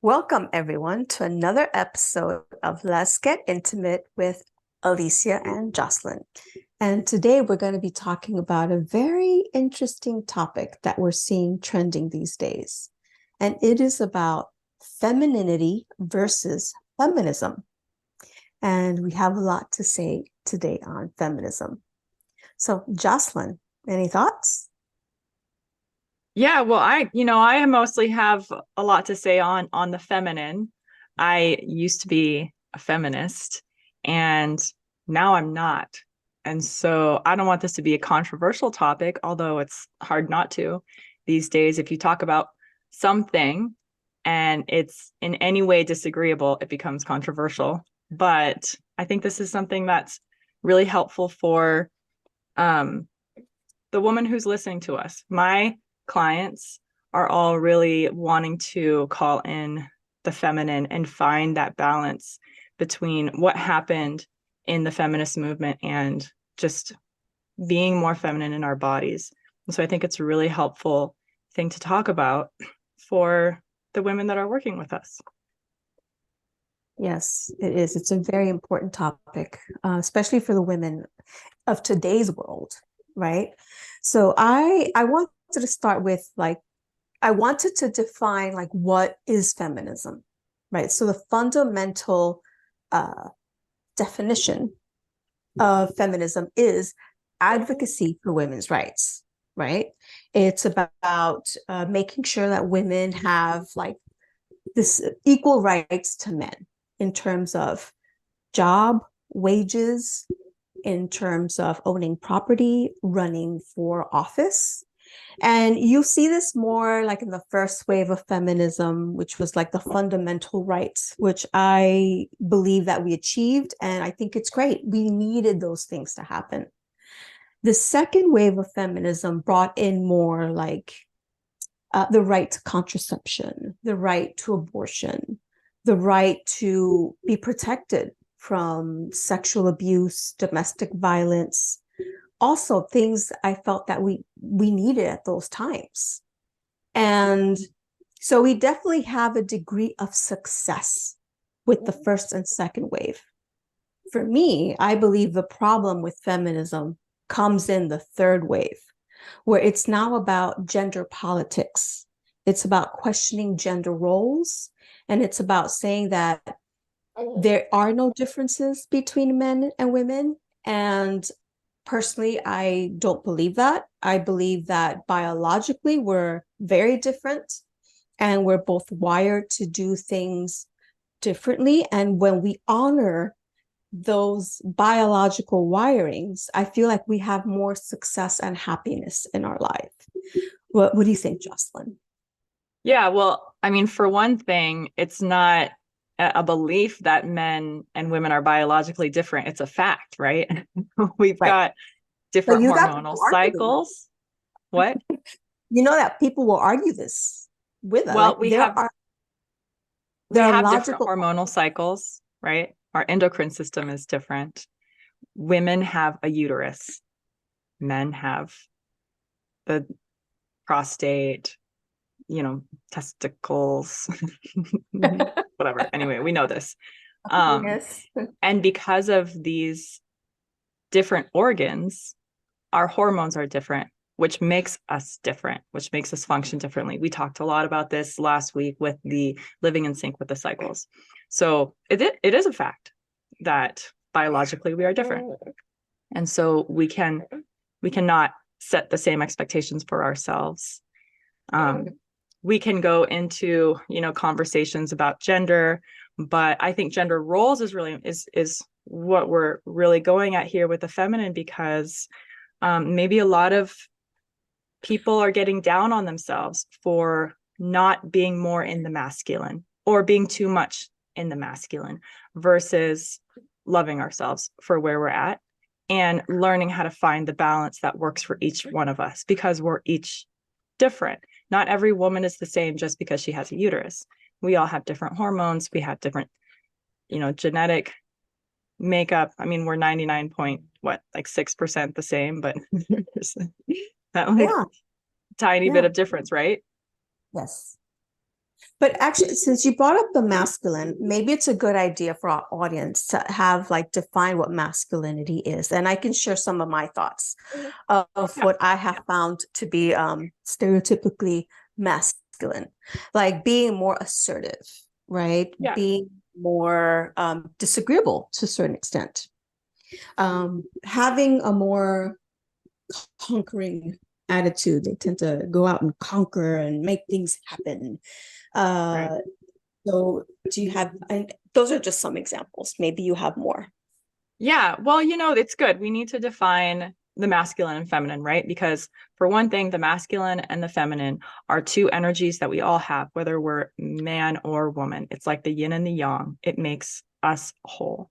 Welcome, everyone, to another episode of Let's Get Intimate with Alicia and Jocelyn. And today we're going to be talking about a very interesting topic that we're seeing trending these days. And it is about femininity versus feminism. And we have a lot to say today on feminism. So, Jocelyn, any thoughts? Yeah, well, I mostly have a lot to say on the feminine. I used to be a feminist and now I'm not. And so I don't want this to be a controversial topic, although it's hard not to these days. If you talk about something and it's in any way disagreeable, it becomes controversial. But I think this is something that's really helpful for um, the woman who's listening to us. My clients are all really wanting to call in the feminine and find that balance between what happened in the feminist movement and just being more feminine in our bodies. And so I think it's a really helpful thing to talk about for the women that are working with us. Yes, it is. It's a very important topic, especially for the women of today's world, right? So I wanted to start with I wanted to define what is feminism, right? So the fundamental uh, definition of feminism is advocacy for women's rights, right? It's about making sure that women have this equal rights to men in terms of job, wages, in terms of owning property, running for office. And you see this more like in the first wave of feminism, which was like the fundamental rights, which I believe that we achieved. And I think it's great. We needed those things to happen. The second wave of feminism brought in more the right to contraception, the right to abortion, the right to be protected from sexual abuse, domestic violence, also things I felt that we needed at those times. And so we definitely have a degree of success with the first and second wave. For me, I believe the problem with feminism comes in the third wave, where it's now about gender politics. It's about questioning gender roles, and it's about saying that there are no differences between men and women. And personally, I don't believe that. I believe that biologically we're very different and we're both wired to do things differently. And when we honor those biological wirings, I feel like we have more success and happiness in our life. What do you think, Jocelyn? Yeah, well, I mean, for one thing, it's not a belief that men and women are biologically different. It's a fact, right? We've Right. got So different you got hormonal people arguing this. cycles. What? You know that people will argue this with us. Well, Like we have there we are have different logical. hormonal cycles, right? Our endocrine system is different. Women have a uterus. Men have the prostate, testicles, whatever. Anyway, we know this. Um, Yes. and because of these different organs, our hormones are different, which makes us different, which makes us function differently. We talked a lot about this last week with the living in sync with the cycles. So it is a fact that biologically we are different. And so we cannot set the same expectations for ourselves. Um, we can go into, conversations about gender, but I think gender roles is what we're really going at here with the feminine, because maybe a lot of people are getting down on themselves for not being more in the masculine or being too much in the masculine versus loving ourselves for where we're at and learning how to find the balance that works for each one of us, because we're each different. Not every woman is the same just because she has a uterus. We all have different hormones. We have different, genetic makeup. I mean, we're 99 point, what, like 6% the same, but there's that like Yeah. tiny bit Yeah. of difference, right? Yes. But actually, since you brought up the masculine, maybe it's a good idea for our audience to have like define what masculinity is. And I can share some of my thoughts of Yeah, what I have found to be stereotypically masculine, like being more assertive, right? yeah, Being more disagreeable to a certain extent, having a more conquering attitude. They tend to go out and conquer and make things happen. right. Uh, so do you have, and those are just some examples. Maybe you have more. Yeah, well, it's good. We need to define the masculine and feminine, right? Because for one thing, the masculine and the feminine are two energies that we all have, whether we're man or woman. It's like the yin and the yang. It makes us whole.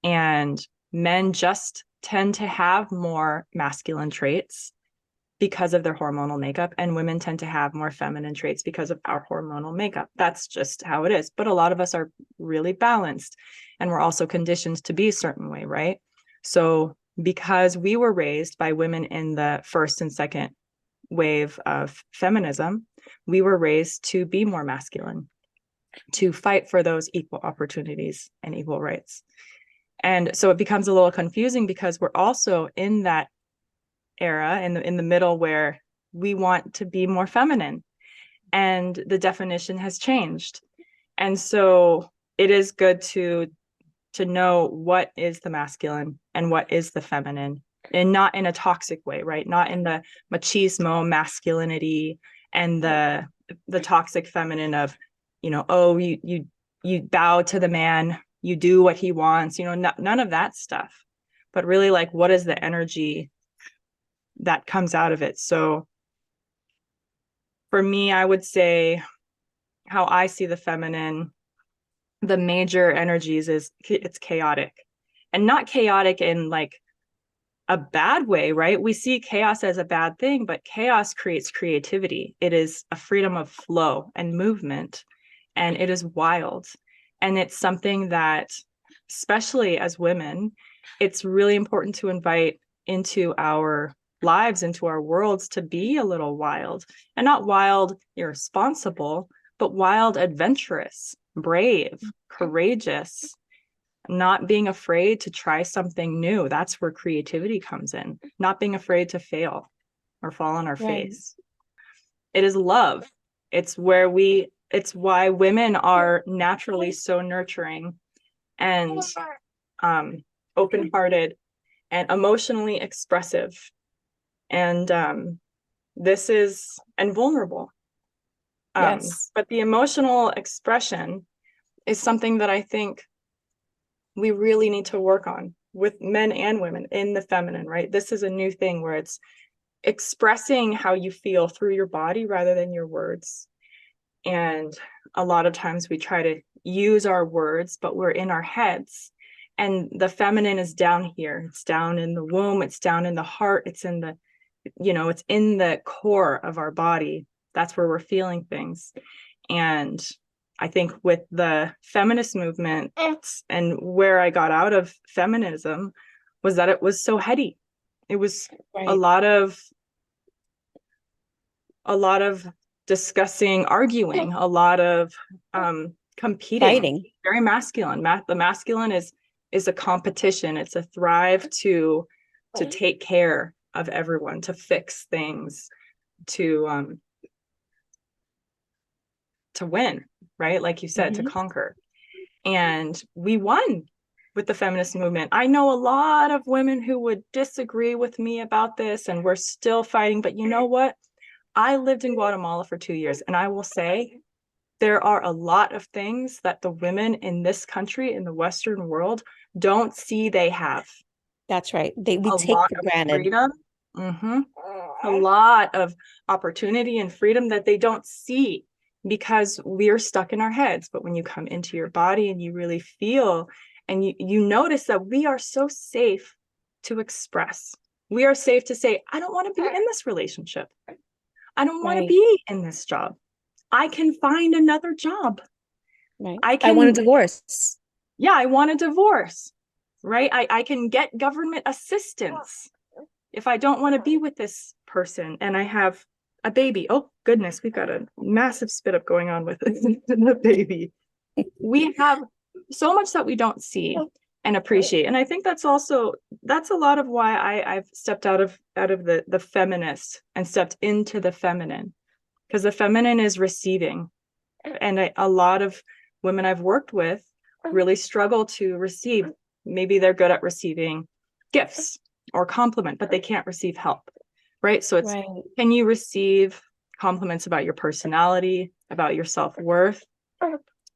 And men just tend to have more masculine traits because of their hormonal makeup, and women tend to have more feminine traits because of our hormonal makeup. That's just how it is. But a lot of us are really balanced, and we're also conditioned to be a certain way, right? So because we were raised by women in the first and second wave of feminism, we were raised to be more masculine, to fight for those equal opportunities and equal rights. And so it becomes a little confusing because we're also in that era in the middle where we want to be more feminine, and the definition has changed. And so it is good to know what is the masculine and what is the feminine, and not in a toxic way, right? Not in the machismo masculinity and the toxic feminine of, oh, you bow to the man, you do what he wants, none of that stuff. But really, like, what is the energy that comes out of it? So for me, I would say how I see the feminine, the major energies is it's chaotic, and not chaotic in like a bad way, right? We see chaos as a bad thing, but chaos creates creativity. It is a freedom of flow and movement, and it is wild. And it's something that, especially as women, it's really important to invite into our lives, into our worlds, to be a little wild, and not wild, irresponsible, but wild, adventurous, brave, courageous, not being afraid to try something new. That's where creativity comes in, not being afraid to fail or fall on our Right. face. It is love. It's why women are naturally so nurturing and open-hearted and emotionally expressive. And and vulnerable. Yes. But the emotional expression is something that I think we really need to work on with men and women in the feminine, right? This is a new thing where it's expressing how you feel through your body rather than your words. And a lot of times we try to use our words, but we're in our heads. And the feminine is down here. It's down in the womb. It's down in the heart. It's in it's in the core of our body. That's where we're feeling things. And I think with the feminist movement and where I got out of feminism was that it was so heady. It was a Right. lot of a lot of discussing, arguing, a lot of competing. Fighting. Very masculine. The masculine is a competition. It's a thrive to take care of everyone, to fix things, to win, right? Like you said, to Mhm. conquer. And we won with the feminist movement. I know a lot of women who would disagree with me about this, and we're still fighting. But you know what? I lived in Guatemala for 2 years, and I will say there are a lot of things that the women in this country, in the Western world, don't see they have. That's right. We A take lot for of granted. freedom, a lot of opportunity and freedom that they don't see because we're stuck in our heads. But when you come into your body and you really feel, and you notice that we are so safe to express. We are safe to say, I don't want to be in this relationship. I don't want to Right. be in this job. I can find another job. Right. I I want a can, divorce. yeah, I want a divorce, right? I can get government assistance if I don't want to be with this person and I have a baby. Oh goodness, we've got a massive spit up going on with the baby. We have so much that we don't see and appreciate. And I think that's a lot of why I've stepped out of the feminist and stepped into the feminine, because the feminine is receiving. And a lot of women I've worked with really struggle to receive. Maybe they're good at receiving gifts or compliment, but they can't receive help. Right. So it's, Right. can you receive compliments about your personality, about your self-worth,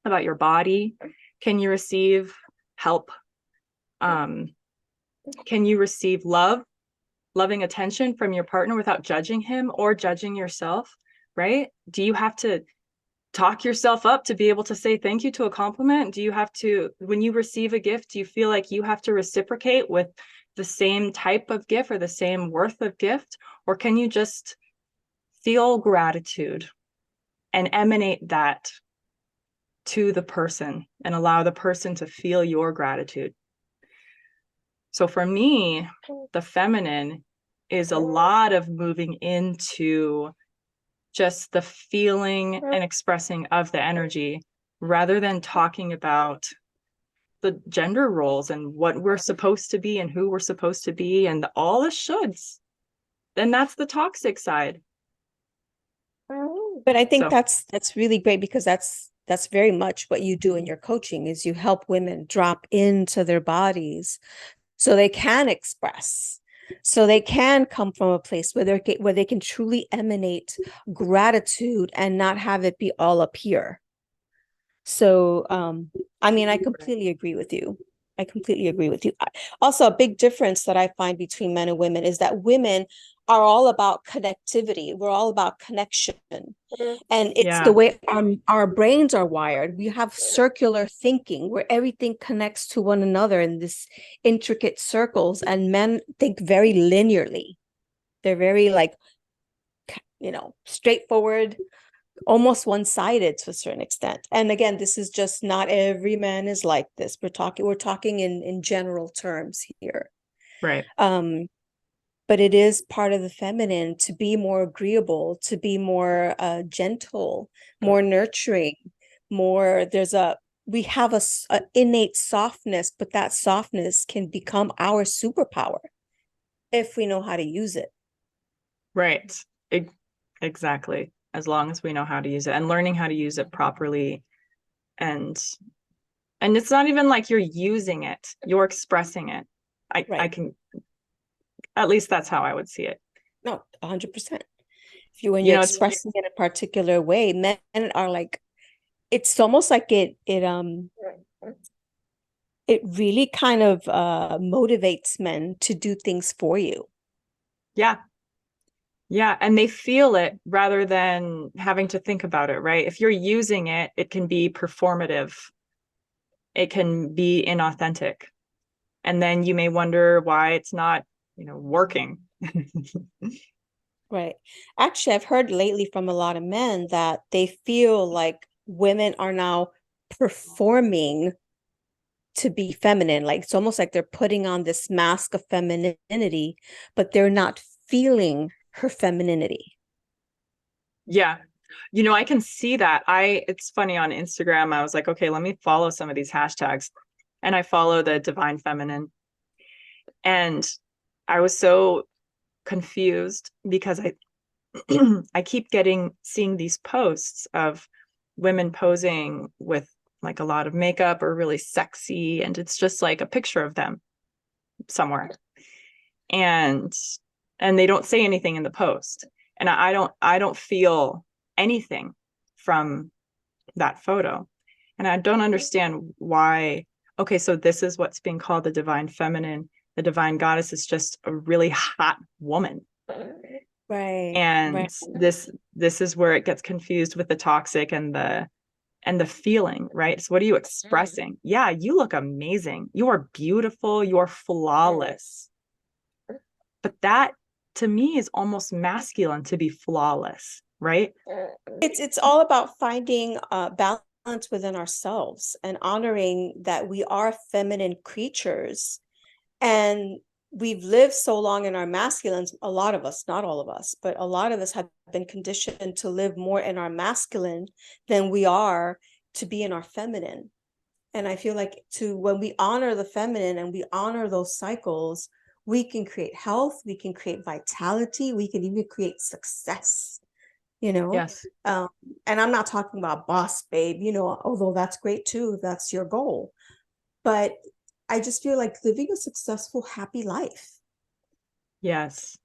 about your body? Can you receive help? Can you receive loving attention from your partner without judging him or judging yourself? Right? Do you have to talk yourself up to be able to say thank you to a compliment? Do you have to, when you receive a gift, do you feel like you have to reciprocate with the same type of gift or the same worth of gift? Or can you just feel gratitude and emanate that to the person and allow the person to feel your gratitude? So for me, the feminine is a lot of moving into just the feeling and expressing of the energy, rather than talking about the gender roles and what we're supposed to be and who we're supposed to be and all the shoulds. Then that's the toxic side. But I think So that's really great, because that's very much what you do in your coaching, is you help women drop into their bodies so they can express, so they can come from a place where they can truly emanate gratitude and not have it be all up here. So I mean, I completely agree with you. I completely agree with you. Also, a big difference that I find between men and women is that women are all about connectivity. We're all about connection. And it's the yeah, way our brains are wired. We have circular thinking where everything connects to one another in this intricate circles, and men think very linearly. They're very like, straightforward, almost one-sided to a certain extent. And again, this is just, not every man is like this. We're talking in general terms here. right. But it is part of the feminine to be more agreeable, to be more gentle, more nurturing, more, we have a innate softness, but that softness can become our superpower if we know how to use it. Right. Exactly. As long as we know how to use it and learning how to use it properly. And it's not even like you're using it, you're expressing it. I Right. can, at least that's how I would see it. No, 100%. When You you're know, expressing it a particular way, men are like, it's almost like it really kind of motivates men to do things for you. yeah. Yeah. And they feel it rather than having to think about it, right? If you're using it, it can be performative. It can be inauthentic. And then you may wonder why it's not, working. Right. Actually, I've heard lately from a lot of men that they feel like women are now performing to be feminine. Like, it's almost like they're putting on this mask of femininity, but they're not feeling her femininity. Yeah. I can see that. It's funny, on Instagram, I was like, okay, let me follow some of these hashtags. And I follow the divine feminine. And I was so confused because I keep seeing these posts of women posing with like a lot of makeup or really sexy, and it's just like a picture of them somewhere. And they don't say anything in the post. And I don't feel anything from that photo. And I don't understand why. Okay, so this is what's being called the divine feminine. The divine goddess is just a really hot woman. Right. And Right. this is where it gets confused with the toxic and the feeling, right? So what are you expressing? Yeah, you look amazing. You are beautiful. You're flawless. But that, to me, is almost masculine to be flawless, right? It's all about finding balance within ourselves and honoring that we are feminine creatures. And we've lived so long in our masculines, a lot of us, not all of us, but a lot of us have been conditioned to live more in our masculine than we are to be in our feminine. And I feel like when we honor the feminine and we honor those cycles, we can create health, we can create vitality, we can even create success, you know? Yes. And I'm not talking about boss babe, you know, although that's great too, if that's your goal. But I just feel like living a successful, happy life. Yes.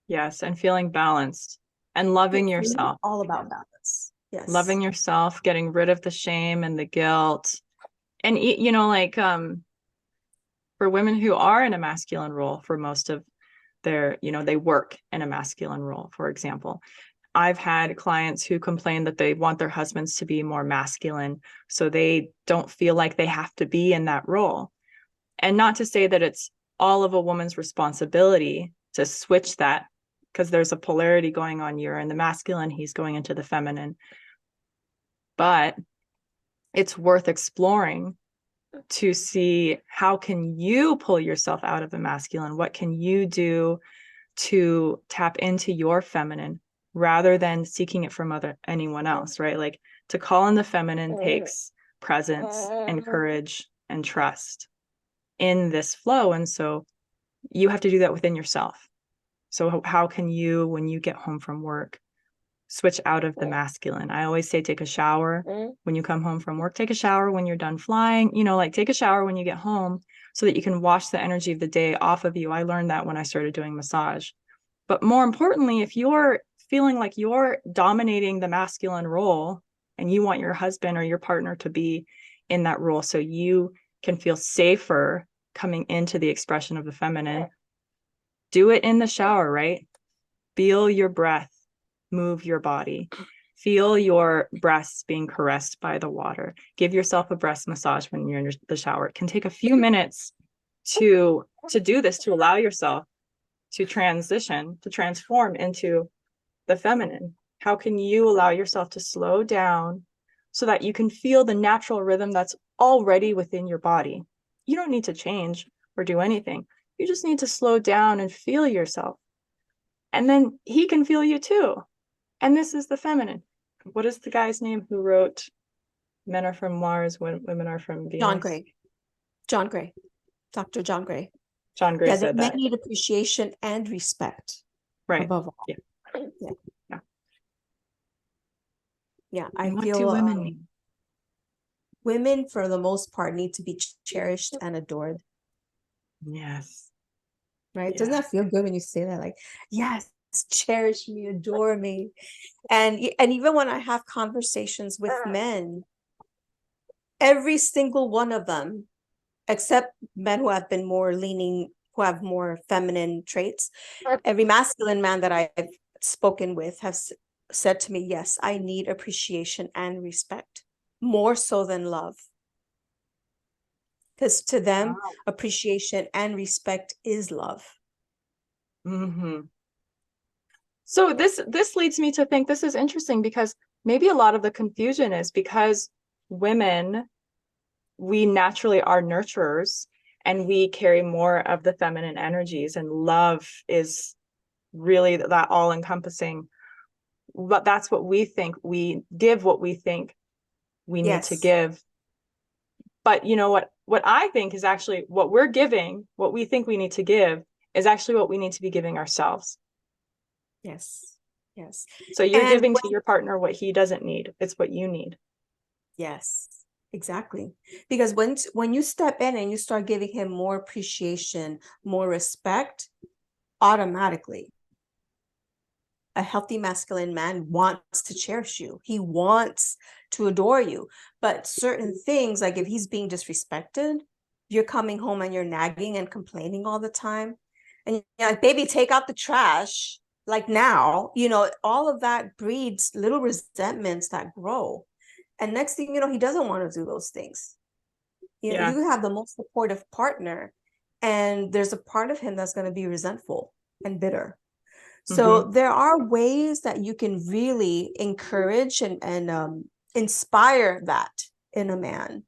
Yes. And feeling balanced and loving yourself. All about balance. Yes. Loving yourself, getting rid of the shame and the guilt. And, you know, like, for women who are in a masculine role for most of their, you know, they work in a masculine role, for example. I've had clients who complain that they want their husbands to be more masculine, so they don't feel like they have to be in that role. And not to say that it's all of a woman's responsibility to switch that, because there's a polarity going on. You're in the masculine, he's going into the feminine. But it's worth exploring to see, how can you pull yourself out of the masculine? What can you do to tap into your feminine rather than seeking it from anyone else, right? Like, to call in the feminine takes presence and courage and trust in this flow. And so you have to do that within yourself. So how can you, when you get home from work, switch out of the masculine? I always say, take a shower when you come home from work, take a shower when you're done flying, you know, like, take a shower when you get home so that you can wash the energy of the day off of you. I learned that when I started doing massage. But more importantly, if you're feeling like you're dominating the masculine role and you want your husband or your partner to be in that role so you can feel safer coming into the expression of the feminine, do it in the shower, right? Feel your breath, move your body, feel your breasts being caressed by the water. Give yourself a breast massage when you're in the shower. It can take a few minutes to do this, to allow yourself to transition, to transform into the feminine. How can you allow yourself to slow down so that you can feel the natural rhythm that's already within your body? You don't need to change or do anything. You just need to slow down and feel yourself. And then he can feel you too. And this is the feminine. What is the guy's name who wrote Men Are From Mars, Women Are From Venus? John Gray. John Gray. Dr. John Gray. John Gray said men that. need appreciation and respect. Right. Above all. Yeah. Yeah. Yeah. Yeah. And I what feel do women need? Women, for the most part, need to be cherished and adored. Yes. Right? Yeah. Doesn't that feel good when you say that? Like, yes, cherish me, adore me. And even when I have conversations with men, every single one of them, except men who have been more leaning, who have more feminine traits, every masculine man that I've spoken with has said to me, yes, I need appreciation and respect, more so than love. Because to them, wow, appreciation and respect is love. Mm-hmm. So this leads me to think this is interesting, because maybe a lot of the confusion is because women, we naturally are nurturers and we carry more of the feminine energies, and love is really that all-encompassing. But that's what we think. We give what we think we need to give. But you know what I think is actually what we're giving, what we think we need to give, is actually what we need to be giving ourselves. Yes. Yes. So you're giving to your partner what he doesn't need. It's what you need. Yes, exactly. Because when you step in and you start giving him more appreciation, more respect, automatically a healthy masculine man wants to cherish you. He wants to adore you. But certain things, like if he's being disrespected, you're coming home and you're nagging and complaining all the time. And you're like, baby, take out the trash. Like now, you know, all of that breeds little resentments that grow. And next thing you know, he doesn't want to do those things. You know, you have the most supportive partner, and there's a part of him that's going to be resentful and bitter. So there are ways that you can really encourage and inspire that in a man.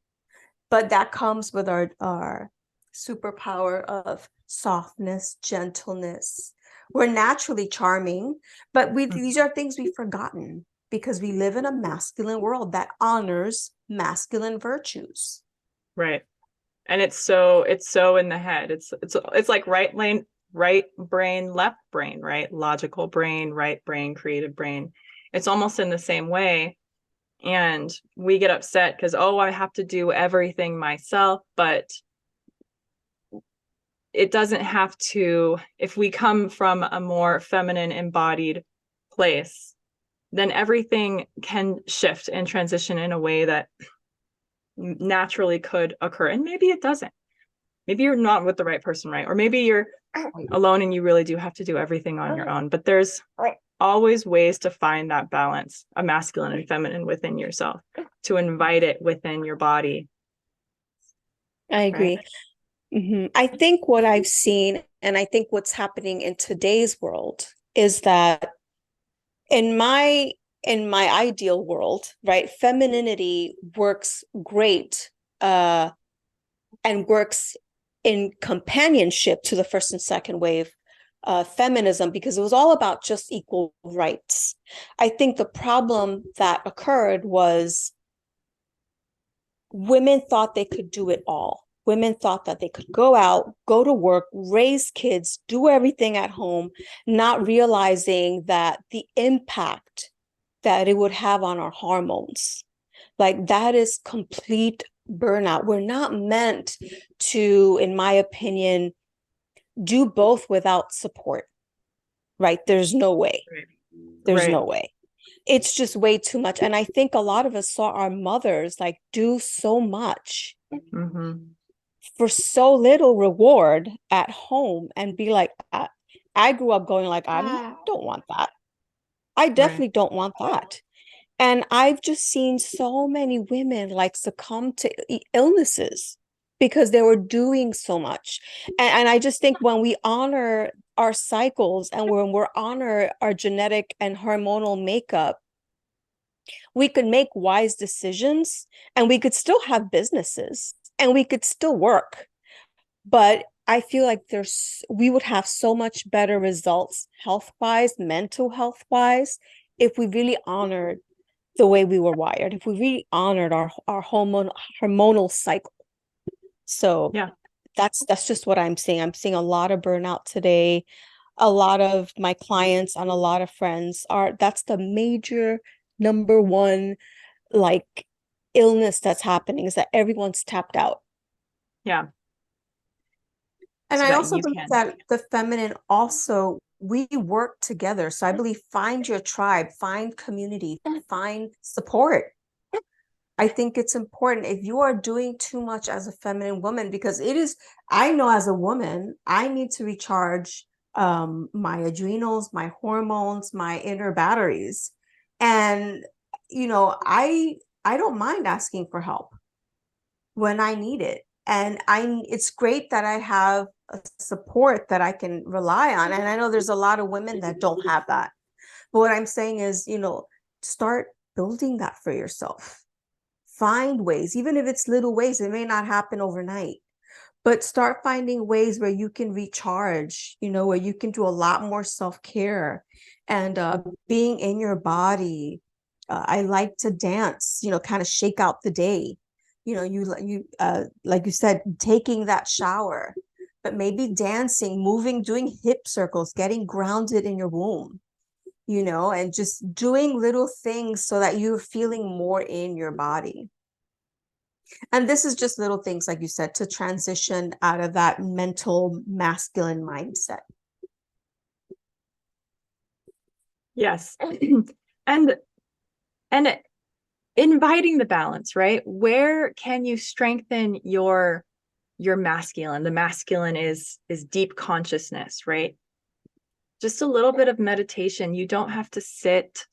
But that comes with our superpower of softness, gentleness. We're naturally charming, but these are things we've forgotten because we live in a masculine world that honors masculine virtues. Right. And it's so in the head. It's like right brain, left brain, right? Logical brain, right brain, creative brain. It's almost in the same way. And we get upset because, oh, I have to do everything myself, but it doesn't have to. If we come from a more feminine embodied place, then everything can shift and transition in a way that naturally could occur. And maybe it doesn't. Maybe you're not with the right person, right? Or maybe you're alone and you really do have to do everything on your own. But there's always ways to find that balance, a masculine and feminine within yourself, to invite it within your body. I agree. Right? I think what I've seen, and I think what's happening in today's world, is that in my ideal world, right, femininity works great and works in companionship to the first and second wave feminism, because it was all about just equal rights. I think the problem that occurred was women thought they could do it all. Women thought that they could go out, go to work, raise kids, do everything at home, not realizing that the impact that it would have on our hormones, like that is complete burnout. We're not meant to, in my opinion, do both without support, right? There's no way. There's no way. It's just way too much. And I think a lot of us saw our mothers like do so much for so little reward at home and be like, I grew up going like, I don't want that. I definitely don't want that. And I've just seen so many women like succumb to illnesses because they were doing so much. And I just think when we honor our cycles and when we honor our genetic and hormonal makeup, we could make wise decisions and we could still have businesses and we could still work. But I feel like we would have so much better results health-wise, mental health-wise, if we really honored the way we were wired, if we really honored our hormonal cycle. So yeah, that's just what I'm seeing. I'm seeing a lot of burnout today. A lot of my clients and a lot of friends that's the major number one like illness that's happening, is that everyone's tapped out. Yeah. And I also believe that the feminine also, we work together. So I believe find your tribe, find community, find support. I think it's important if you are doing too much as a feminine woman, because I know as a woman, I need to recharge my adrenals, my hormones, my inner batteries. And, I don't mind asking for help when I need it. And it's great that I have a support that I can rely on. And I know there's a lot of women that don't have that. But what I'm saying is, start building that for yourself. Find ways, even if it's little ways, it may not happen overnight, but start finding ways where you can recharge, where you can do a lot more self-care and being in your body. I like to dance, kind of shake out the day. You like you said, taking that shower, but maybe dancing, moving, doing hip circles, getting grounded in your womb, and just doing little things so that you're feeling more in your body. And this is just little things, like you said, to transition out of that mental masculine mindset. Yes. And inviting the balance, right? Where can you strengthen your masculine? The masculine is deep consciousness, right? Just a little bit of meditation. You don't have to sit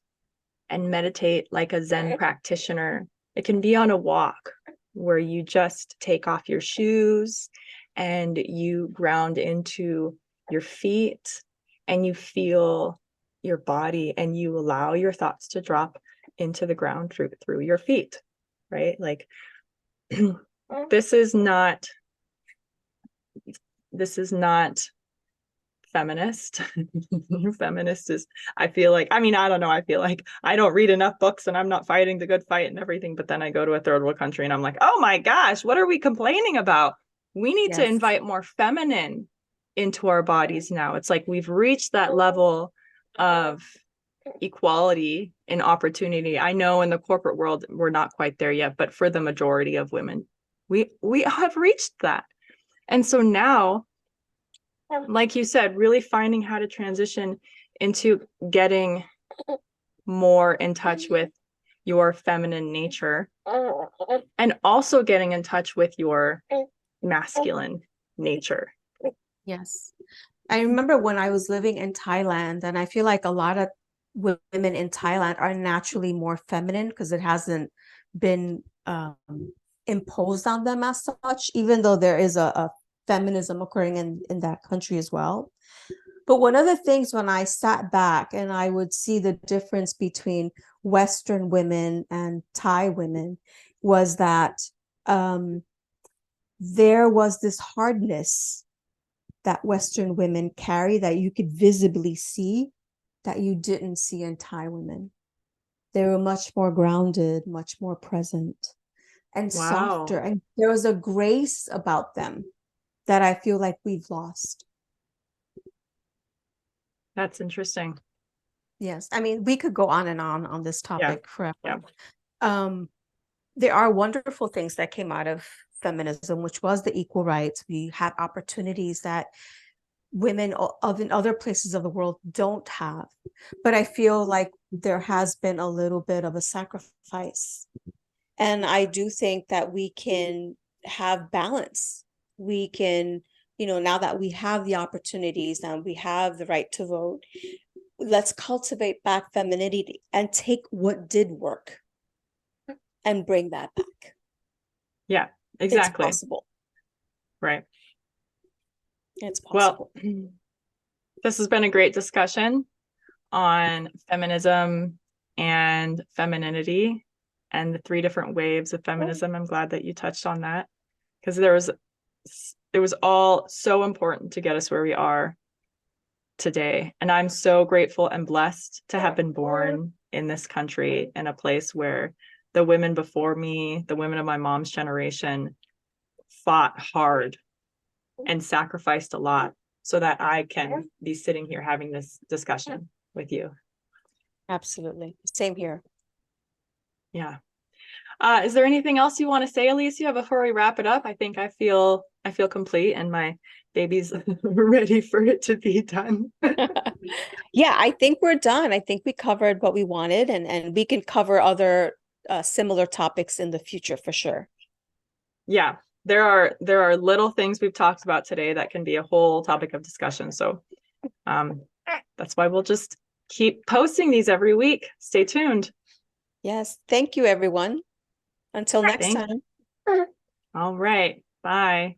and meditate like a Zen practitioner. It can be on a walk where you just take off your shoes and you ground into your feet and you feel your body and you allow your thoughts to drop into the ground through your feet, right? Like this is not this is not feminist. Feminist is, I feel like, I mean, I don't know. I feel like I don't read enough books and I'm not fighting the good fight and everything. But then I go to a third world country and I'm like, oh my gosh, what are we complaining about? We need to invite more feminine into our bodies now. It's like we've reached that level of equality in opportunity. I know in the corporate world, we're not quite there yet, but for the majority of women, we have reached that. And so now, like you said, really finding how to transition into getting more in touch with your feminine nature and also getting in touch with your masculine nature. Yes. I remember when I was living in Thailand, and I feel like a lot of women in Thailand are naturally more feminine because it hasn't been imposed on them as such, even though there is a feminism occurring in that country as well. But one of the things when I sat back and I would see the difference between Western women and Thai women was that there was this hardness that Western women carry that you could visibly see that you didn't see in Thai women. They were much more grounded, much more present, and softer. And there was a grace about them that I feel like we've lost. That's interesting. Yes. I mean, we could go on and on this topic forever. Yeah. There are wonderful things that came out of feminism, which was the equal rights. We had opportunities that women in other places of the world don't have. But I feel like there has been a little bit of a sacrifice. And I do think that we can have balance. We can, now that we have the opportunities and we have the right to vote, let's cultivate back femininity and take what did work and bring that back. Yeah, exactly. It's possible. Right. It's possible. Well, this has been a great discussion on feminism and femininity and the 3 different waves of feminism. I'm glad that you touched on that because it was all so important to get us where we are today. And I'm so grateful and blessed to have been born in this country, in a place where the women before me, the women of my mom's generation, fought hard and sacrificed a lot so that I can be sitting here having this discussion with you. Absolutely. Same here. Yeah. Is there anything else you want to say, Alicia, before we wrap it up? I think I feel complete and my baby's ready for it to be done. Yeah, I think we're done. I think we covered what we wanted, and we can cover other similar topics in the future for sure. Yeah, there are little things we've talked about today that can be a whole topic of discussion. So that's why we'll just keep posting these every week. Stay tuned. Yes. Thank you, everyone. Until next time. All right. Bye.